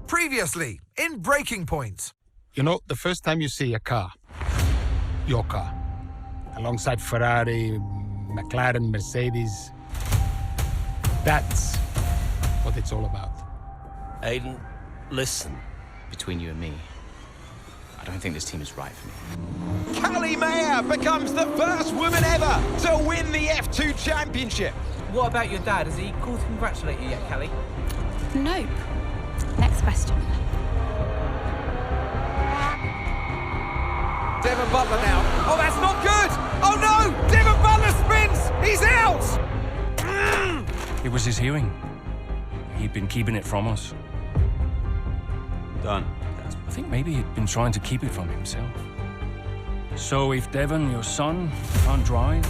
Previously, in Breaking Point. You know, the first time you see a car, your car, alongside Ferrari, McLaren, Mercedes, that's what it's all about. Aiden, listen. Between you and me, I don't think this team is right for me. Callie Mayer becomes the first woman ever to win the F2 Championship. What about your dad? Has he called to congratulate you yet, Callie? Nope. Next question. Devon Butler now. Oh, that's not good! Oh no! Devon Butler spins! He's out! It was his hearing. He'd been keeping it from us. Done. I think maybe he'd been trying to keep it from himself. So if Devon, your son, can't drive,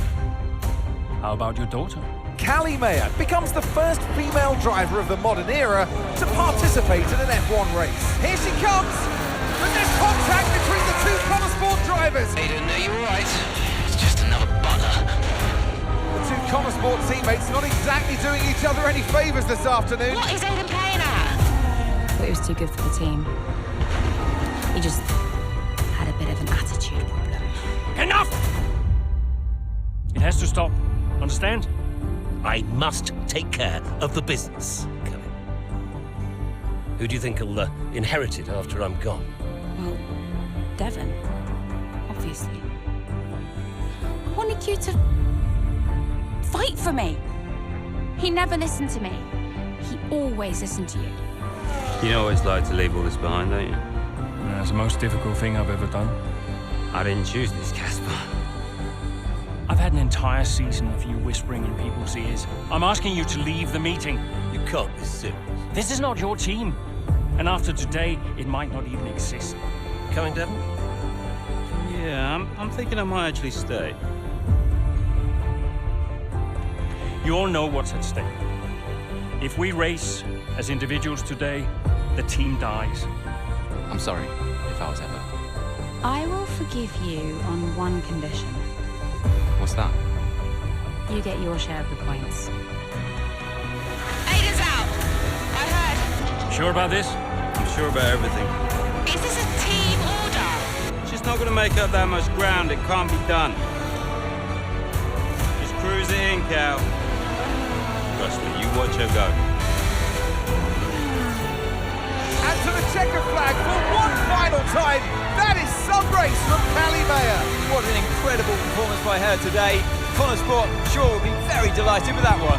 how about your daughter? Callie Mayer becomes the first female driver of the modern era to participate in an F1 race. Here she comes! But there's contact between the two Connor Sport drivers! Aiden, are you alright? It's just another Butler. The two Connor Sport teammates not exactly doing each other any favours this afternoon. What is Aiden playing at? Thought he was too good for the team. He just had a bit of an attitude problem. Enough! It has to stop. Understand? I must take care of the business, Kelly. Who do you think will inherit it after I'm gone? Well, Devon, obviously. I wanted you to fight for me. He never listened to me. He always listened to you. You know what it's like to leave all this behind, don't you? That's the most difficult thing I've ever done. I didn't choose this, Casper. I've had an entire season of you whispering in people's ears. I'm asking you to leave the meeting. You can't be serious. This is not your team. And after today, it might not even exist. Coming, Devon? Yeah, I'm thinking I might actually stay. You all know what's at stake. If we race as individuals today, the team dies. I'm sorry if I was ever. I will forgive you on one condition. What's that? You get your share of the points. Aiden's out! I heard. Sure about this? I'm sure about everything. Is this a team order? It's just not going to make up that much ground. It can't be done. Just cruise it in, Cal. Trust me, you watch her go. And to the checker flag for one final time. That is some race from Callie Mayer. What an incredible performance by her today. Connor Sport sure will be very delighted with that one.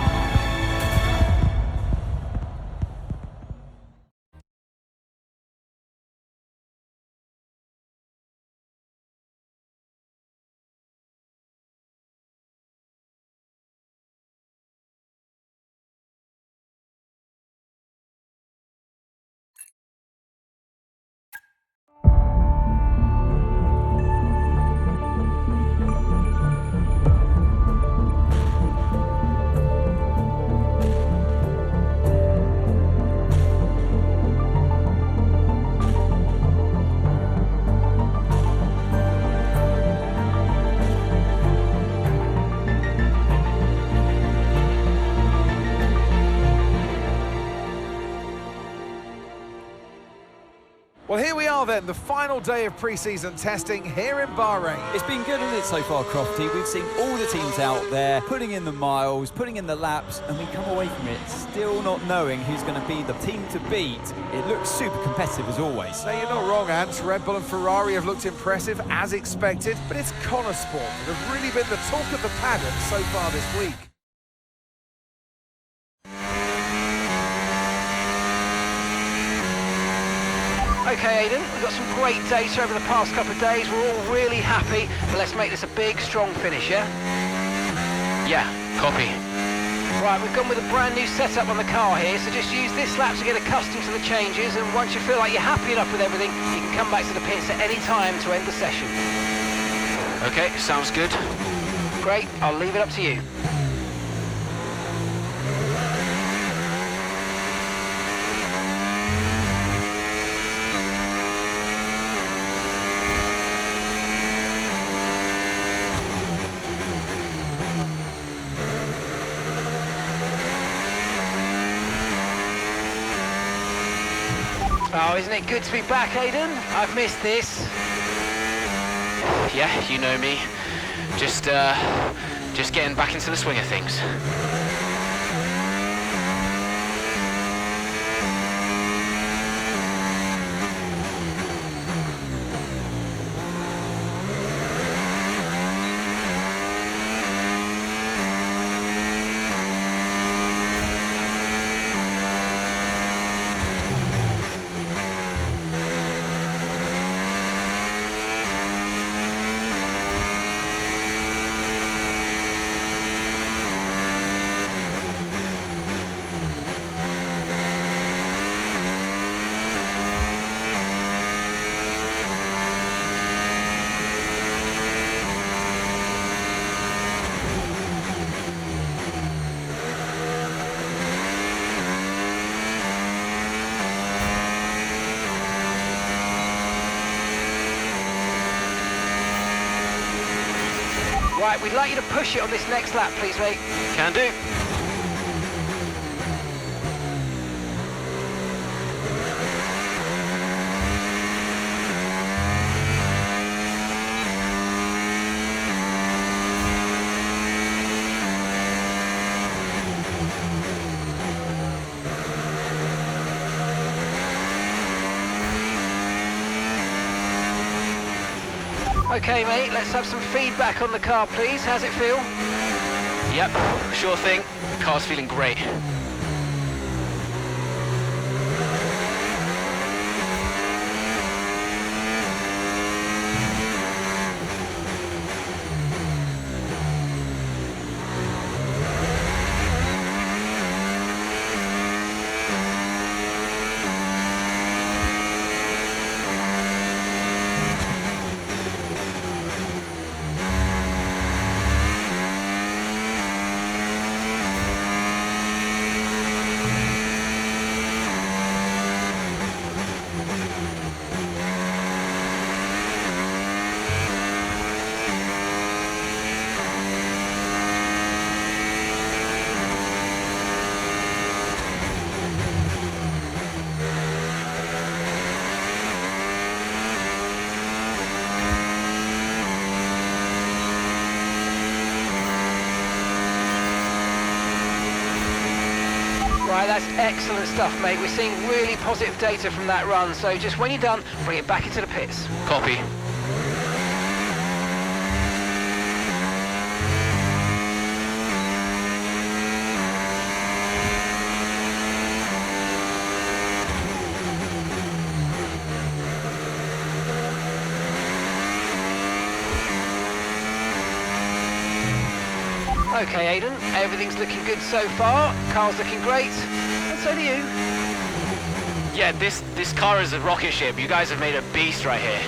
Well, here we are then, the final day of pre-season testing here in Bahrain. It's been good, hasn't it, so far, Crofty? We've seen all the teams out there, putting in the miles, putting in the laps, and we come away from it still not knowing who's going to be the team to beat. It looks super competitive as always. Now, you're not wrong, Ant. Red Bull and Ferrari have looked impressive, as expected, but it's Connor Sport that have really been the talk of the paddock so far this week. Okay, Aiden, we've got some great data over the past couple of days. We're all really happy, but let's make this a big, strong finish, yeah? Yeah, copy. Right, we've gone with a brand new setup on the car here, so just use this lap to get accustomed to the changes, and once you feel like you're happy enough with everything, you can come back to the pits at any time to end the session. Okay, sounds good. Great, I'll leave it up to you. Oh, isn't it good to be back, Aidan? I've missed this. Yeah, you know me. Just getting back into the swing of things. Right, we'd like you to push it on this next lap, please, mate. Can do. Okay, mate, let's have some feedback on the car, please. How's it feel? Yep, sure thing. The car's feeling great. Right, that's excellent stuff, mate. We're seeing really positive data from that run, so just when you're done, bring it back into the pits. Copy. Okay, Aidan, everything's looking good so far. Car's looking great, and so do you. Yeah, this car is a rocket ship. You guys have made a beast right here.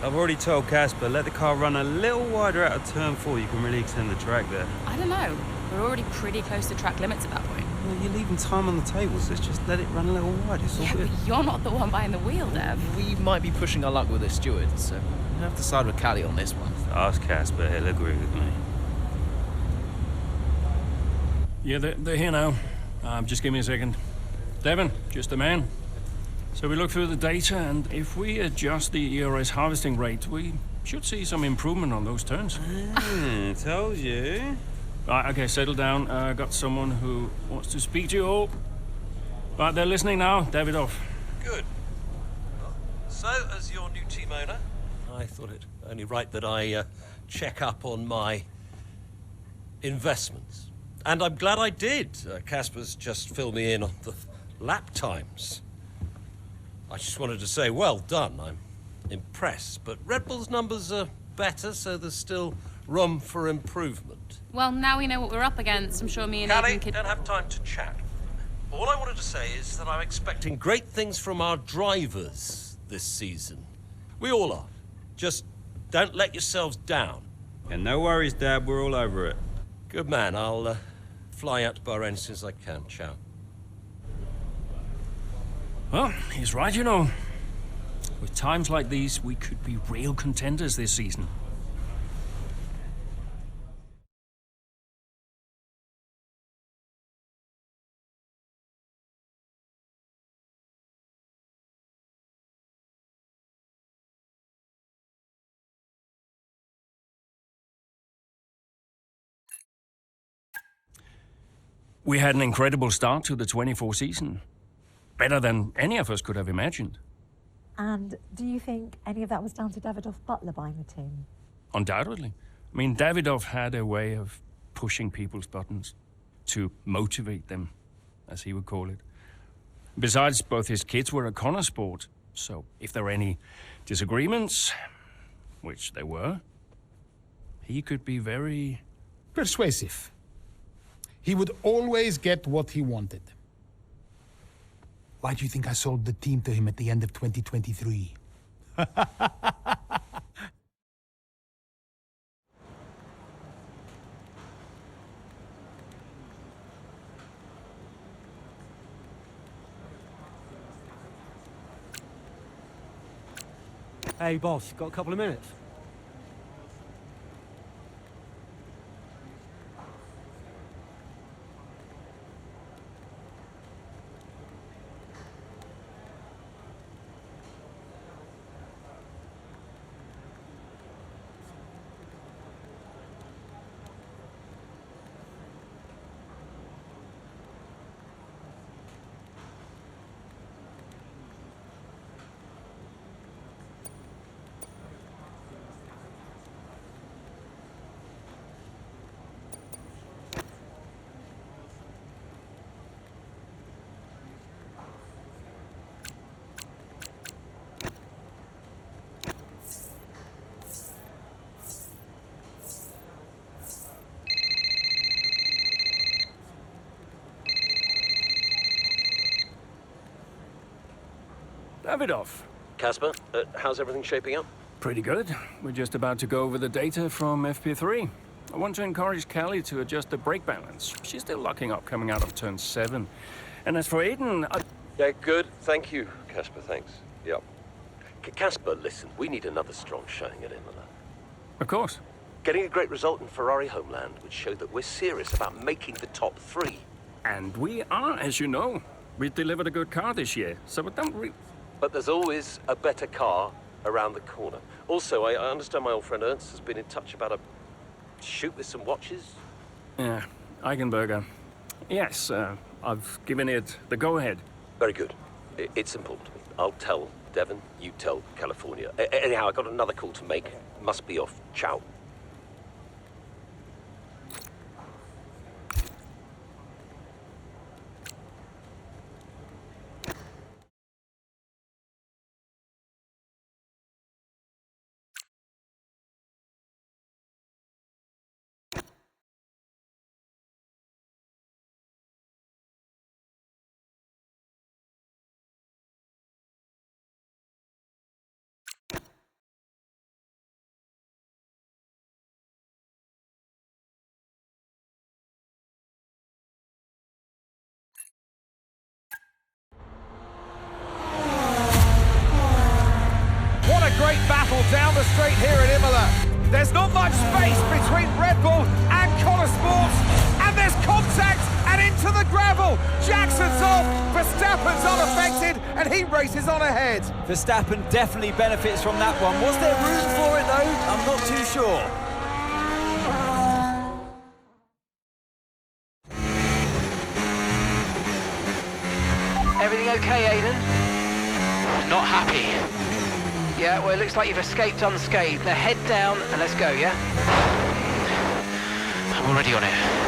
I've already told Casper, let the car run a little wider out of turn 4. You can really extend the track there. I don't know. We're already pretty close to track limits at that point. Well, you're leaving time on the table, so just let it run a little wide. It's all Yeah, good. but you're not the one behind the wheel, Dev. We might be pushing our luck with the stewards, so we'll have to side with Callie on this one. Ask Casper, he'll agree with me. Yeah, they're here now. Just give me a second. Devon, just the man. So we look through the data, and if we adjust the ERS harvesting rate, we should see some improvement on those turns. Told you. Right, okay, settle down. Got someone who wants to speak to you all. Right, they're listening now. Davidoff. Good. So, as your new team Simona. I thought it only right that I check up on my investments. And I'm glad I did. Casper's just filled me in on the lap times. I just wanted to say, well done. I'm impressed. But Red Bull's numbers are better, so there's still room for improvement. Well, now we know what we're up against. I'm sure me and Callie, Aidan could... don't have time to chat. All I wanted to say is that I'm expecting great things from our drivers this season. We all are. Just don't let yourselves down. And no worries, Dad. We're all over it. Good man. I'll fly out to Bahrain as soon as I can. Ciao. Well, he's right, you know. With times like these, we could be real contenders this season. We had an incredible start to the 24 season. Better than any of us could have imagined. And do you think any of that was down to Davidoff Butler buying the team? Undoubtedly. I mean, Davidoff had a way of pushing people's buttons to motivate them, as he would call it. Besides, both his kids were a Connor sport, so if there were any disagreements, which there were, he could be very... persuasive. He would always get what he wanted. Why do you think I sold the team to him at the end of 2023? Hey, boss, got a couple of minutes? Davidoff. Casper, how's everything shaping up? Pretty good. We're just about to go over the data from FP3. I want to encourage Callie to adjust the brake balance. She's still locking up coming out of turn 7. And as for Aidan, Yeah, good. Thank you, Casper. Thanks. Yep. Casper, listen, we need another strong showing at Imola. Of course. Getting a great result in Ferrari homeland would show that we're serious about making the top 3. And we are, as you know. We delivered a good car this year, so it don't really... But there's always a better car around the corner. Also, I understand my old friend Ernst has been in touch about a shoot with some watches. Yeah, Eigenberger. Yes, I've given it the go-ahead. Very good. It's important to me. I'll tell Devon, you tell California. Anyhow, I got another call to make. Must be off. Ciao. What a great battle down the straight here at Imola. There's not much space between Red Bull and Connor Sports, and there's contact and into the gravel. Jackson's off, Verstappen's unaffected, and he races on ahead. Verstappen definitely benefits from that one. Was there room for it though? I'm not too sure. Everything okay, Aidan? Not happy. Yeah, well, it looks like you've escaped unscathed. Now head down and let's go, yeah? I'm already on it.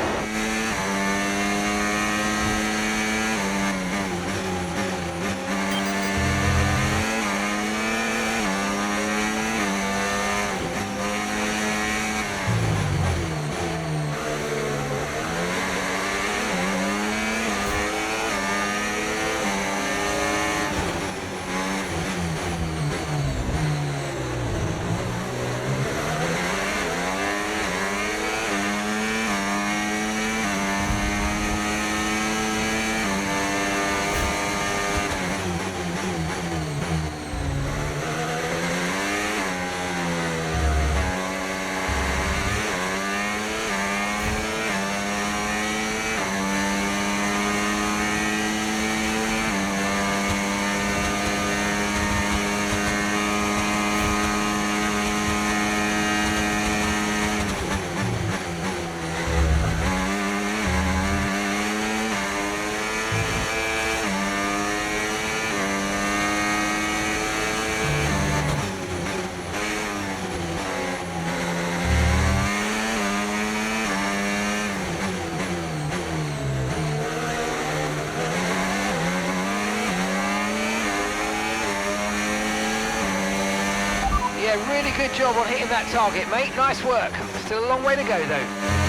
Yeah, really good job on hitting that target, mate. Nice work. Still a long way to go, though.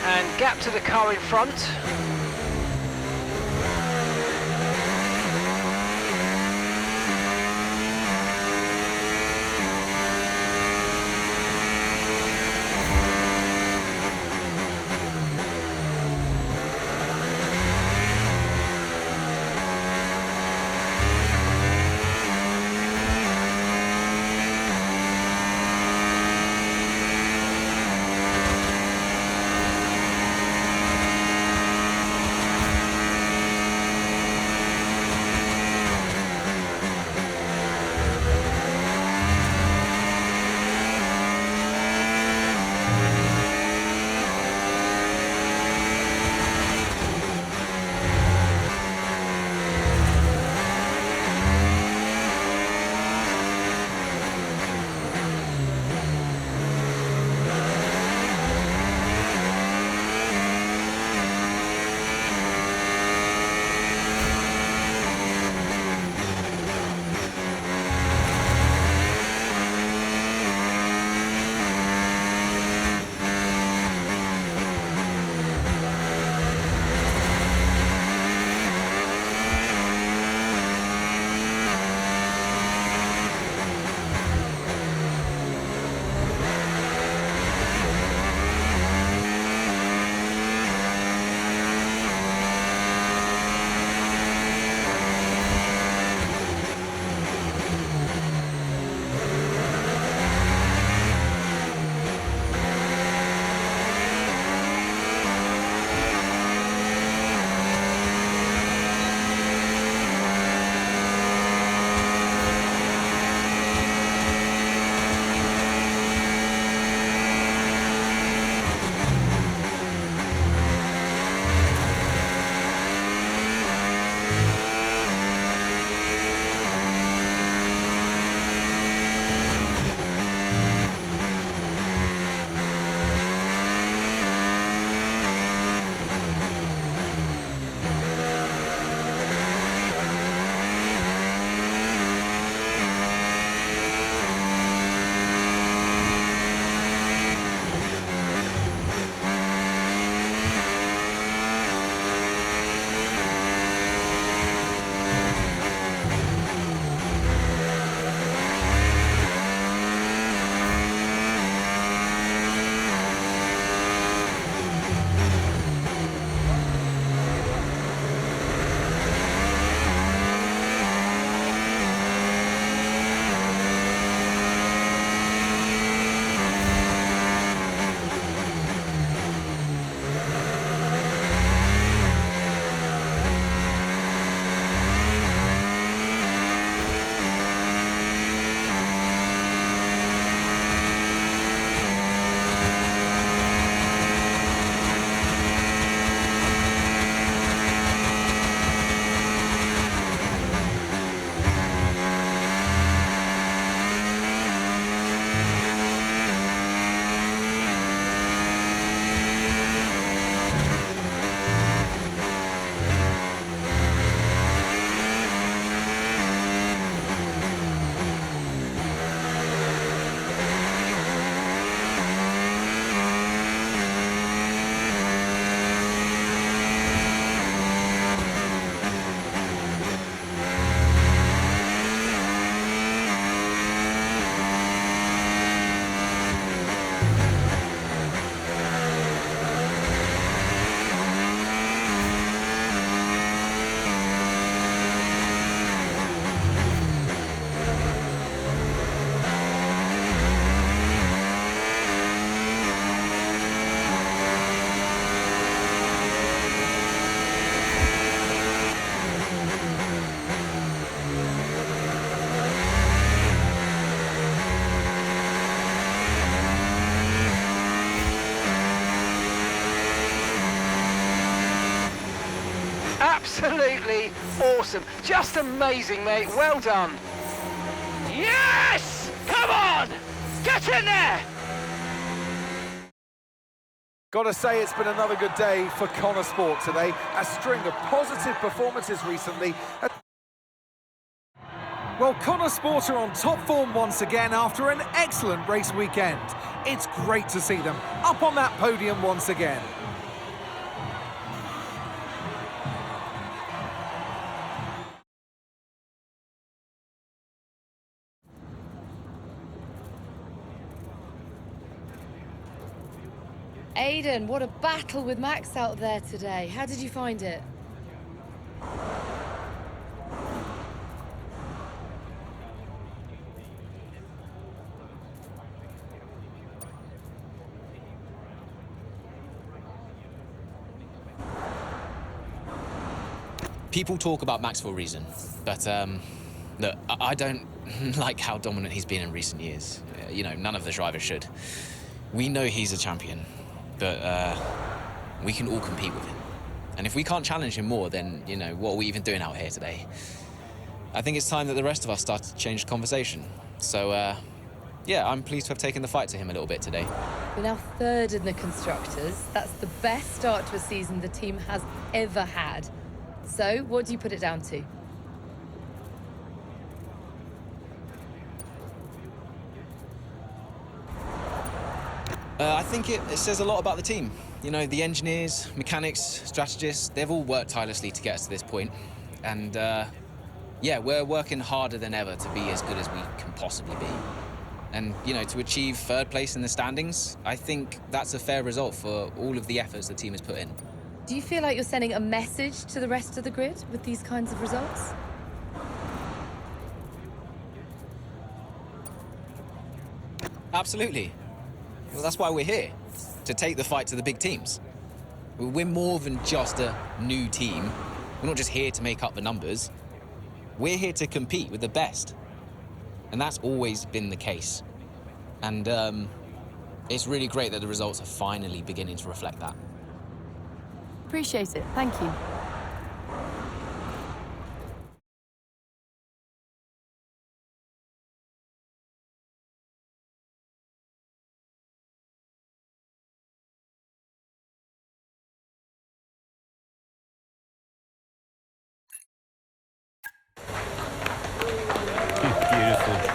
And gap to the car in front. absolutely awesome. Just amazing, mate. Well done. Yes! Come on! Get in there! Gotta say, it's been another good day for Connor Sport today. A string of positive performances recently. Well, Connor Sport are on top form once again after an excellent race weekend. It's great to see them up on that podium once again. Aiden, what a battle with Max out there today. How did you find it? People talk about Max for a reason, but look, I don't like how dominant he's been in recent years. You know, none of the drivers should. We know he's a champion, but we can all compete with him. And if we can't challenge him more, then, you know, what are we even doing out here today? I think it's time that the rest of us start to change the conversation. So, yeah, I'm pleased to have taken the fight to him a little bit today. We're now third in the Constructors. That's the best start to a season the team has ever had. So, what do you put it down to? I think it says a lot about the team. You know, the engineers, mechanics, strategists, they've all worked tirelessly to get us to this point. And, yeah, we're working harder than ever to be as good as we can possibly be. And, you know, to achieve third place in the standings, I think that's a fair result for all of the efforts the team has put in. Do you feel like you're sending a message to the rest of the grid with these kinds of results? Absolutely. Well, that's why we're here, to take the fight to the big teams. We're more than just a new team. We're not just here to make up the numbers. We're here to compete with the best. And that's always been the case. And it's really great that the results are finally beginning to reflect that. Appreciate it. Thank you.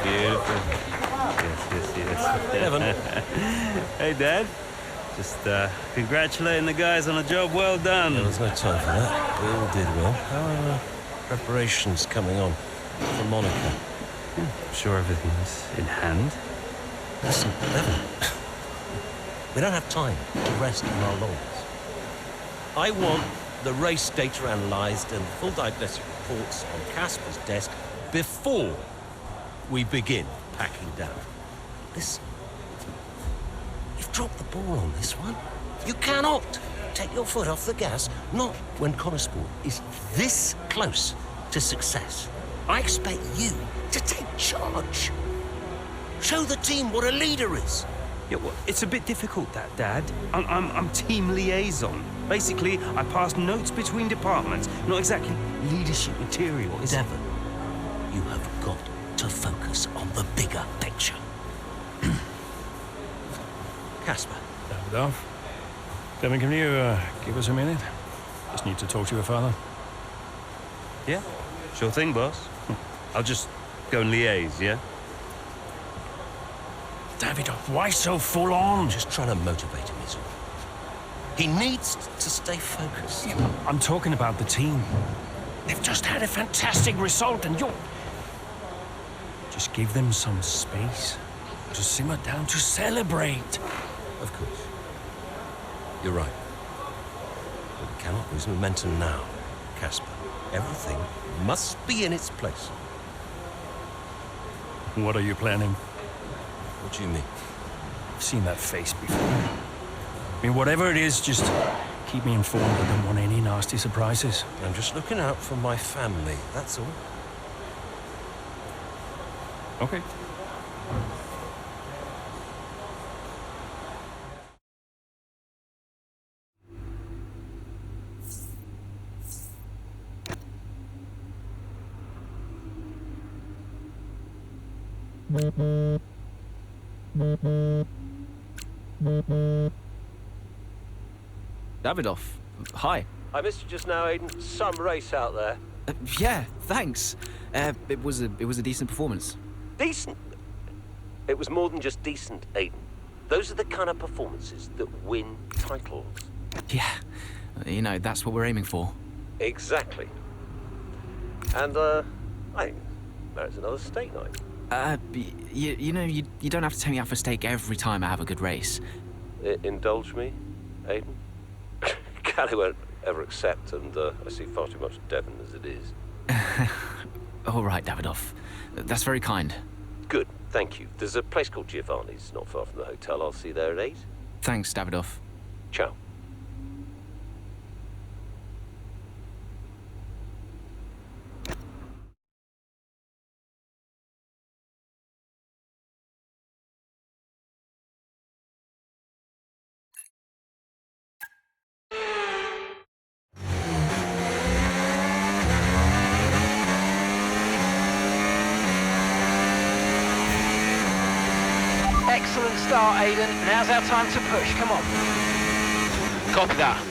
Beautiful. Yes. Devon. Hey, Dad. Just congratulating the guys on a job well done. There was no time for that. We all did well. How are preparations coming on for Monaco? I'm sure everything's in hand. Listen, Devon. We don't have time to rest on our laurels. I want the race data analysed and full diagnostic reports on Casper's desk before we begin packing down. Listen, you've dropped the ball on this one. You cannot take your foot off the gas, not when Connor Sport is this close to success. I expect you to take charge. Show the team what a leader is. Yeah, well, it's a bit difficult, that, Dad. I'm team liaison. Basically, I pass notes between departments, not exactly leadership material. Devon, you have got to focus on the bigger picture. Casper. Davidoff. Devon, can you give us a minute? Just need to talk to your father. Yeah, sure thing, boss. I'll just go and liaise, yeah? Davidoff, why so full on? Just trying to motivate him, is all. He needs to stay focused. Yeah, I'm talking about the team. They've just had a fantastic result and you're... Just give them some space to simmer down, to celebrate. Of course. You're right. But we cannot lose momentum now, Casper. Everything must be in its place. What are you planning? What do you mean? I've seen that face before. I mean, whatever it is, just keep me informed. I don't want any nasty surprises. I'm just looking out for my family, that's all. Okay. Davidoff, hi. I missed you just now, Aiden. Some race out there. Yeah, thanks. It was a decent performance. Decent? It was more than just decent, Aiden. Those are the kind of performances that win titles. Yeah, you know, that's what we're aiming for. Exactly. And, I think there's another steak night. You know, you don't have to take me out for steak every time I have a good race. Indulge me, Aiden? Callie won't ever accept, and I see far too much Devon as it is. All right, Davidoff. That's very kind. Good, thank you. There's a place called Giovanni's not far from the hotel. I'll see you there at 8. Thanks, Davidoff. Ciao. Excellent start, Aiden. Now's our time to push. Come on. Copy that.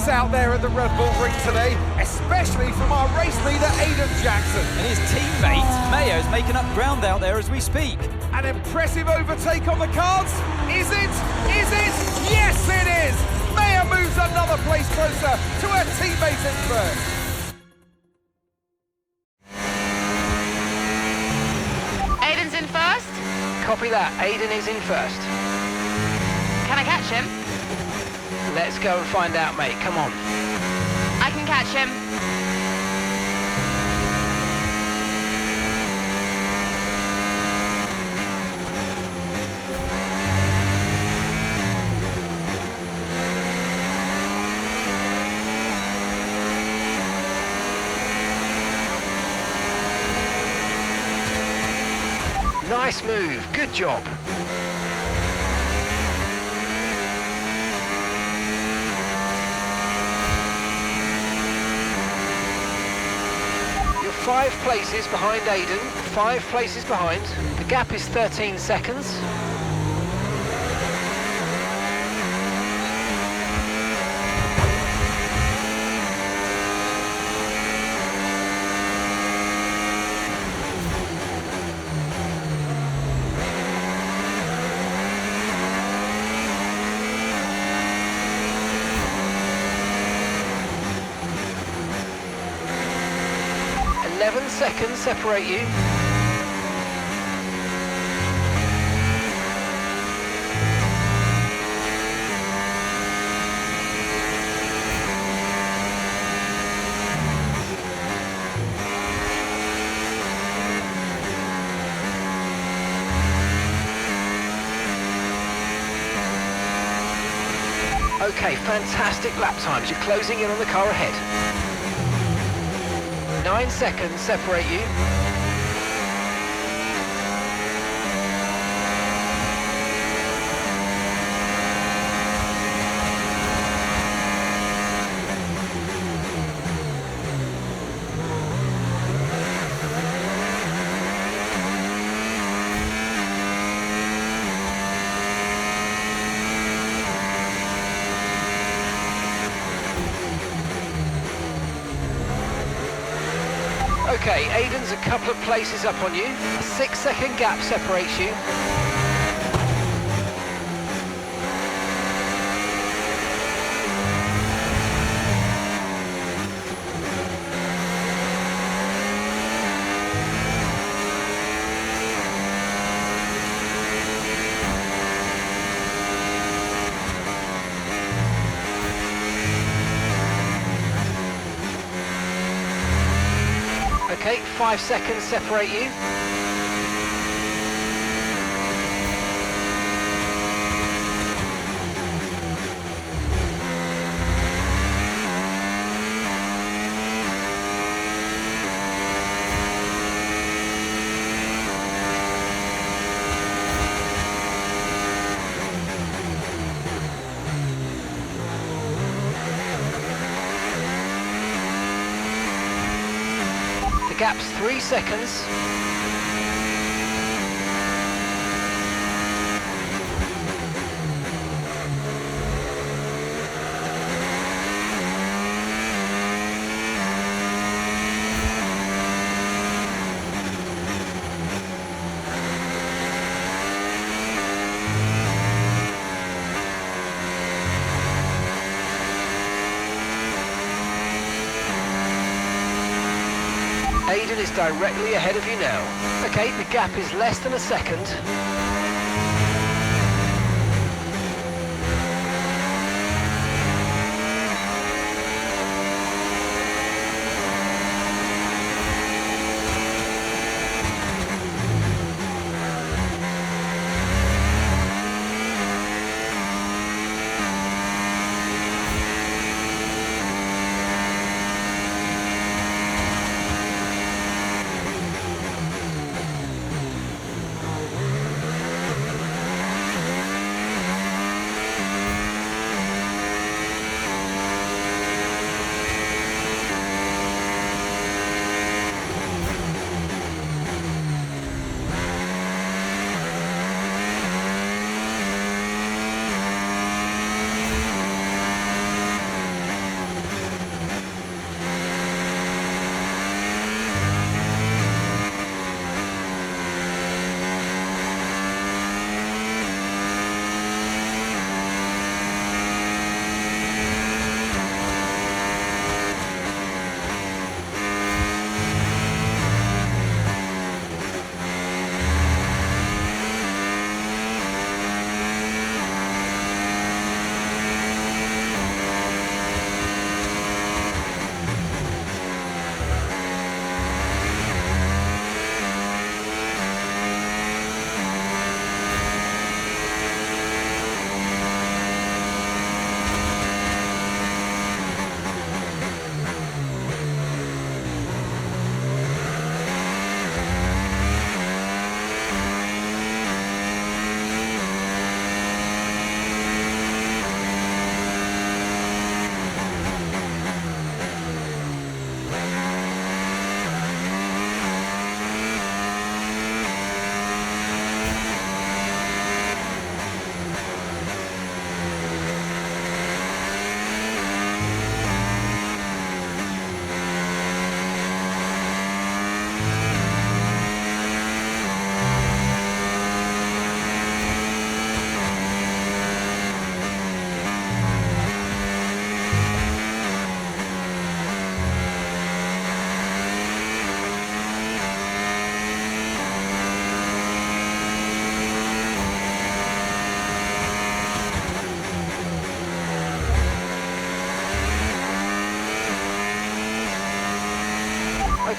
Out there at the Red Bull Ring today, especially from our race leader Aiden Jackson. And his teammate Mayo's making up ground out there as we speak. An impressive overtake on the cards. Is it? Is it? Yes, it is. Mayo moves another place closer to her teammate in first. Aiden's in first? Copy that. Aiden is in first. Can I catch him? Let's go and find out, mate. Come on. I can catch him. Nice move. Good job. 5 places behind Aiden, 5 places behind. The gap is 13 seconds. Seconds separate you. Okay, fantastic lap times. You're closing in on the car ahead. 9 seconds separate you. Okay, Aiden's a couple of places up on you. A 6-second gap separates you. Okay, 5 seconds separate you. Gap's 3 seconds. Aiden is directly ahead of you now. Okay, the gap is less than a second.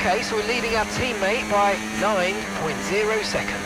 Okay, so we're leading our teammate by 9.0 seconds.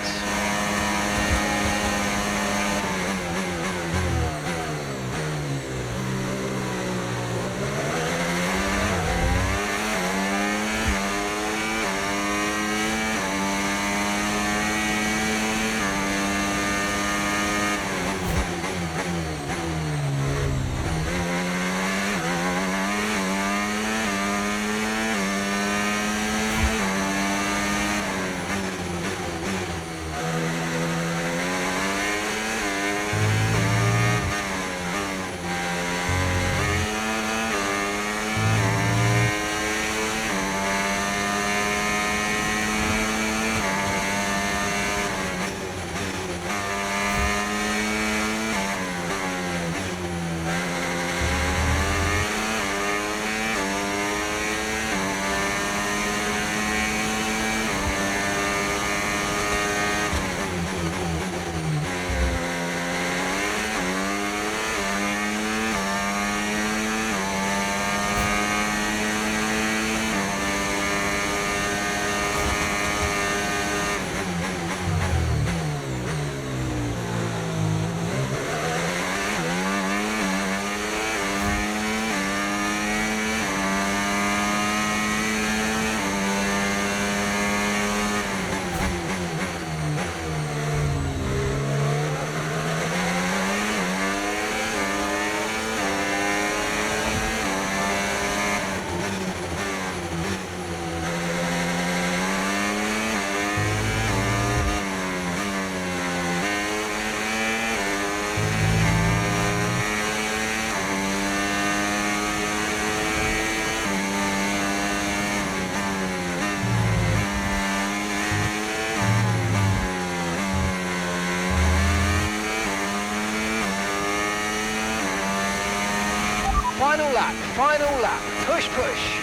Final lap, push, push.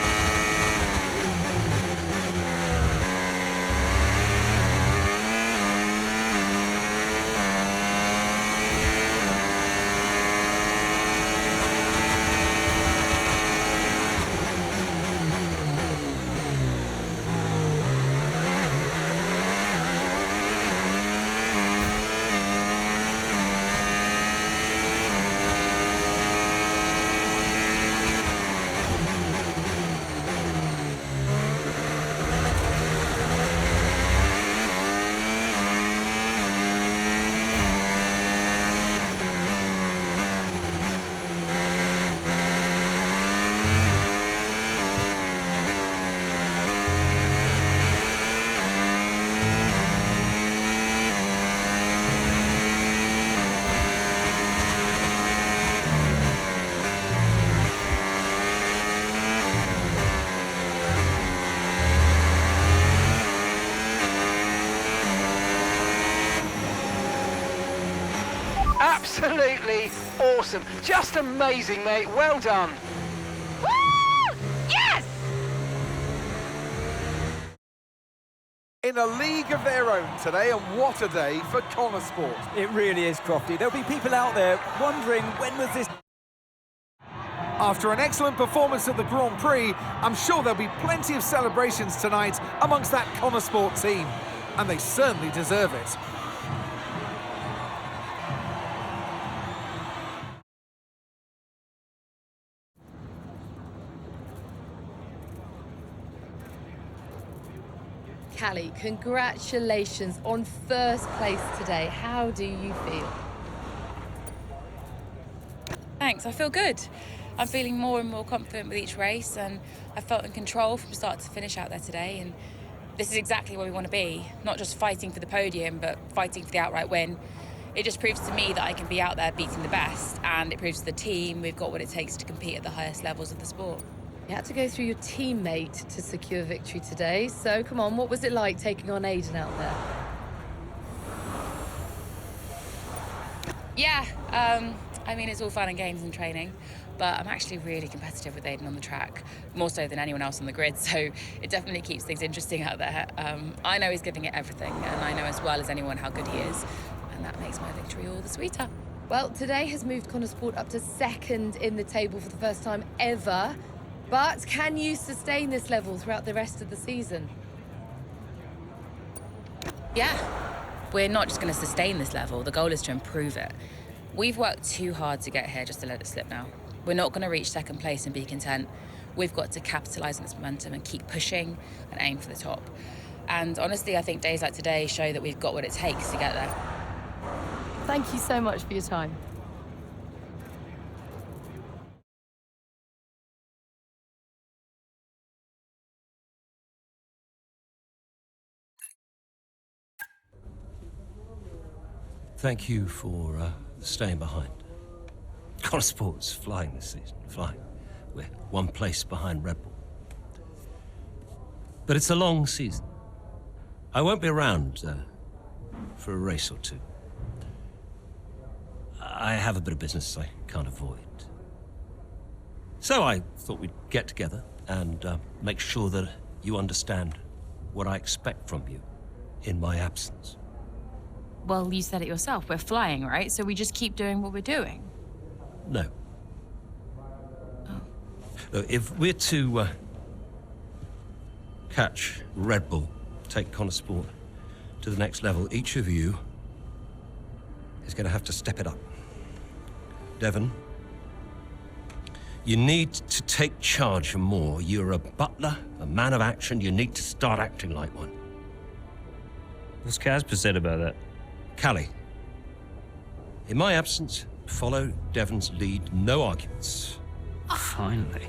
Absolutely awesome. Just amazing, mate. Well done. Woo! Yes! In a league of their own today, and what a day for Connor Sport. It really is, Crofty. There'll be people out there wondering when was this... After an excellent performance at the Grand Prix, I'm sure there'll be plenty of celebrations tonight amongst that Connor Sport team. And they certainly deserve it. Callie, congratulations on first place today. How do you feel? Thanks, I feel good. I'm feeling more and more confident with each race, and I felt in control from start to finish out there today. And this is exactly where we want to be, not just fighting for the podium, but fighting for the outright win. It just proves to me that I can be out there beating the best, and it proves to the team we've got what it takes to compete at the highest levels of the sport. You had to go through your teammate to secure victory today. So come on, what was it like taking on Aiden out there? Yeah, I mean, it's all fun and games and training, but I'm actually really competitive with Aiden on the track, more so than anyone else on the grid, so it definitely keeps things interesting out there. I know he's giving it everything, and I know as well as anyone how good he is, and that makes my victory all the sweeter. Well, today has moved Connor Sport up to second in the table for the first time ever. But can you sustain this level throughout the rest of the season? Yeah. We're not just going to sustain this level. The goal is to improve it. We've worked too hard to get here just to let it slip now. We're not going to reach second place and be content. We've got to capitalise on this momentum and keep pushing and aim for the top. And honestly, I think days like today show that we've got what it takes to get there. Thank you so much for your time. Thank you for staying behind. Connor Sport's flying this season, flying. We're one place behind Red Bull. But it's a long season. I won't be around for a race or two. I have a bit of business I can't avoid. So I thought we'd get together and make sure that you understand what I expect from you in my absence. Well, you said it yourself. We're flying, right? So we just keep doing what we're doing. No. Look, if we're to catch Red Bull, take Connor Sport to the next level, each of you is going to have to step it up. Devon, you need to take charge more. You're a butler, a man of action. You need to start acting like one. What's Casper said about that? Callie, in my absence, follow Devon's lead. No arguments. Finally.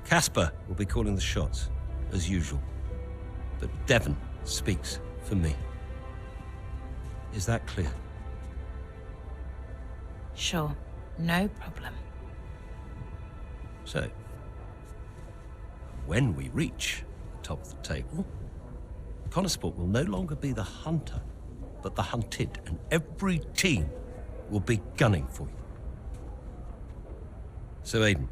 Casper will be calling the shots, as usual. But Devon speaks for me. Is that clear? Sure. No problem. So, when we reach the top of the table, Connor Sport will no longer be the hunter, but the hunted, and every team will be gunning for you. So, Aiden,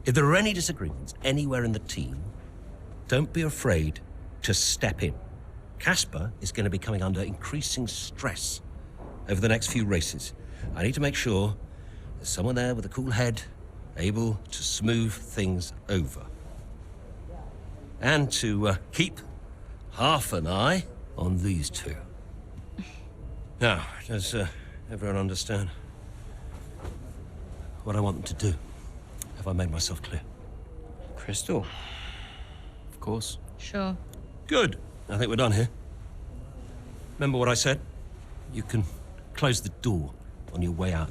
if there are any disagreements anywhere in the team, don't be afraid to step in. Casper is going to be coming under increasing stress over the next few races. I need to make sure there's someone there with a cool head, able to smooth things over. And to keep half an eye on these two. Now, does everyone understand what I want them to do? Have I made myself clear? Crystal. Of course. Sure. Good. I think we're done here. Remember what I said? You can close the door on your way out.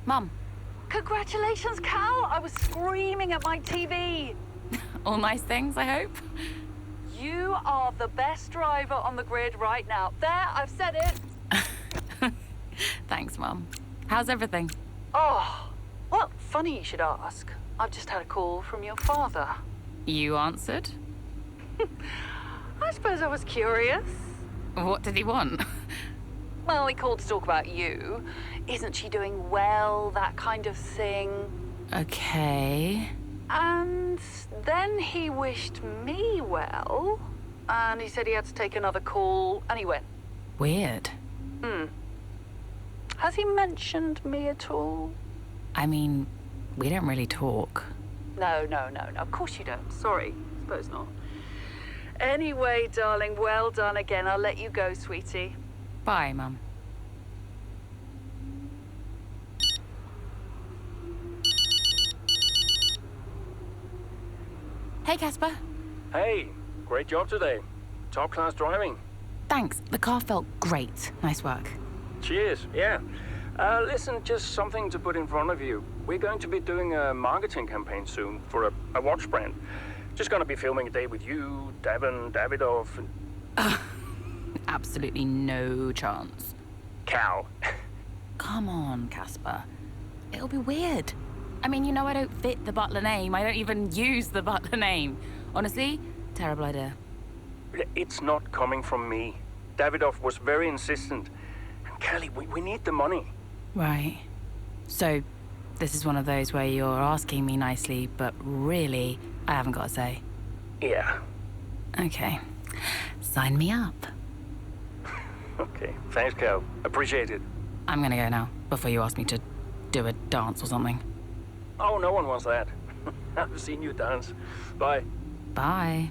Mum. Congratulations, Cal! I was screaming at my TV. All nice things, I hope. You are the best driver on the grid right now. There, I've said it. Thanks, Mum. How's everything? Oh, well, funny you should ask. I've just had a call from your father. You answered? I suppose I was curious. What did he want? Well, he called to talk about you. Isn't she doing well? That kind of thing. Okay. And then he wished me well. And he said he had to take another call, and he went. Weird. Has he mentioned me at all? I mean, we don't really talk. No. Of course you don't. Sorry. Suppose not. Anyway, darling, well done again. I'll let you go, sweetie. Bye, Mum. Hey, Casper. Hey, great job today. Top class driving. Thanks. The car felt great. Nice work. Cheers, yeah. Listen, just something to put in front of you. We're going to be doing a marketing campaign soon for a watch brand. Just gonna be filming a day with you, Devon, Davidoff, and... Absolutely no chance. Cal. Come on, Casper. It'll be weird. I mean, you know I don't fit the Butler name. I don't even use the Butler name. Honestly, terrible idea. It's not coming from me. Davidoff was very insistent. Kelly, we need the money. Right. So, this is one of those where you're asking me nicely, but really, I haven't got a say. Yeah. Okay. Sign me up. Okay, thanks, Cal. Appreciate it. I'm gonna go now, before you ask me to do a dance or something. Oh, no one wants that. I've seen you dance. Bye. Bye.